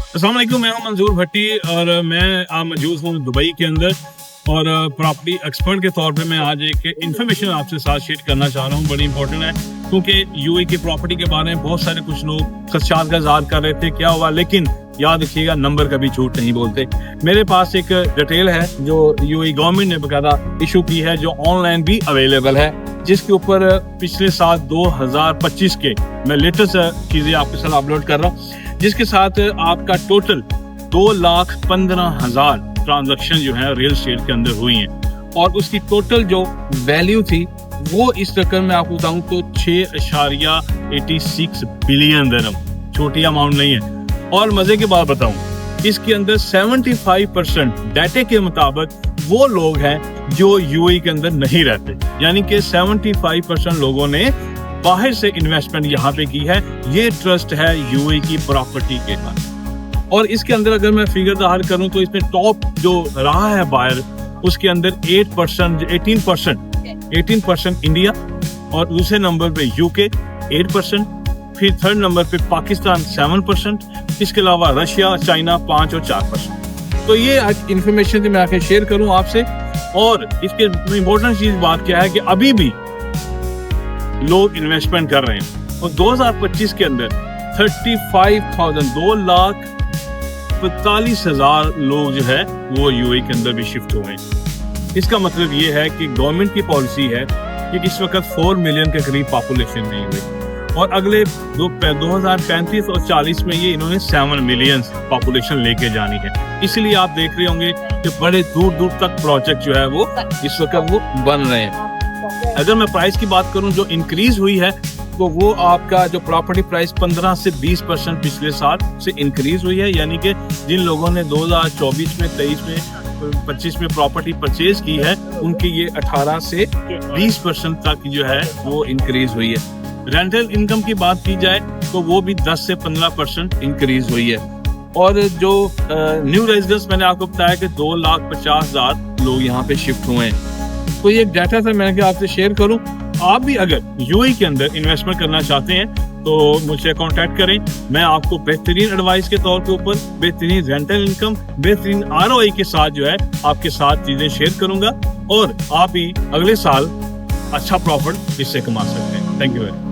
अस्सलाम वालेकुम, मैं हूं मंजूर भट्टी और मैं मौजूद हूं दुबई के अंदर और प्रॉपर्टी एक्सपर्ट के तौर पे मैं आज एक इन्फॉर्मेशन आपसे साथ शेयर करना चाह रहा हूं। बड़ी इंपॉर्टेंट है क्योंकि यूएई की प्रॉपर्टी के बारे में बहुत सारे कुछ लोग खदशात का इज़हार कर रहे थे क्या हुआ, लेकिन याद रखिएगा नंबर कभी झूठ नहीं बोलते। मेरे पास एक डिटेल है जो यूएई गवर्नमेंट ने बकायदा इशू की है, जो ऑनलाइन भी अवेलेबल है, जिसके ऊपर पिछले साल 2025 के मैं लेटेस्ट चीज़ें आपके साथ अपलोड कर रहा हूँ, जिसके साथ आपका टोटल 2,15,000 ट्रांजैक्शन जो है रियल एस्टेट के अंदर हुई हैं और उसकी टोटल जो वैल्यू थी वो इस रकम में आपको बताऊं तो 6.86 बिलियन दिरहम, छोटी अमाउंट नहीं है। और मजे की बात बताऊं, इसके अंदर 75% डाटे के मुताबिक वो लोग हैं जो यूएई के अंदर नहीं रहते, यानी कि 75% लोगों ने बाहर से इन्वेस्टमेंट यहाँ पे की है। ये ट्रस्ट है यूएई की प्रॉपर्टी के साथ। और इसके अंदर अगर मैं फिगर दाखिल करूँ तो इसमें टॉप जो रहा है बायर, उसके अंदर 18% इंडिया और दूसरे नंबर पे यूके 8%, फिर थर्ड नंबर पे पाकिस्तान 7%, इसके अलावा रशिया, चाइना 5 और 4%। तो ये इंफॉर्मेशन थी मैं आके शेयर करूँ आपसे। और इसके इम्पोर्टेंट चीज बात क्या है कि अभी भी लोग इन्वेस्टमेंट कर रहे हैं और 2025 के अंदर 2,45,000 लोग जो है वो यूएई के अंदर भी शिफ्ट हो गए। इसका मतलब ये है कि गवर्नमेंट की पॉलिसी है कि इस वक्त 4 मिलियन के करीब पॉपुलेशन नहीं हुई और अगले 2035 और 40 में ये इन्होंने 7 मिलियन पॉपुलेशन लेके जानी है। इसलिए आप देख रहे होंगे कि बड़े दूर दूर तक प्रोजेक्ट जो है वो इस वक्त वो बन रहे हैं। अगर मैं प्राइस की बात करूं जो इंक्रीज हुई है तो वो आपका जो प्रॉपर्टी प्राइस 15 से 20% पिछले साल से इंक्रीज हुई है, यानी कि जिन लोगों ने 2024 में, 23 में, 25 में प्रॉपर्टी परचेज की है उनकी ये 18 से 20% तक जो है वो इंक्रीज हुई है। रेंटल इनकम की बात की जाए तो वो भी 10 से 15% इंक्रीज हुई है। और जो न्यू रेजिडेंट्स मैंने आपको बताया कि 2,50,000 लोग यहाँ पे शिफ्ट हुए हैं। तो ये डाटा था मैंने कहा आपसे शेयर करूं। आप भी अगर यूएई के अंदर इन्वेस्टमेंट करना चाहते हैं तो मुझसे कांटेक्ट करें। मैं आपको बेहतरीन एडवाइस के तौर के ऊपर बेहतरीन रेंटल इनकम, बेहतरीन आरओआई के साथ जो है आपके साथ चीजें शेयर करूंगा और आप भी अगले साल अच्छा प्रॉफिट इससे कमा सकते हैं। Thank you very much.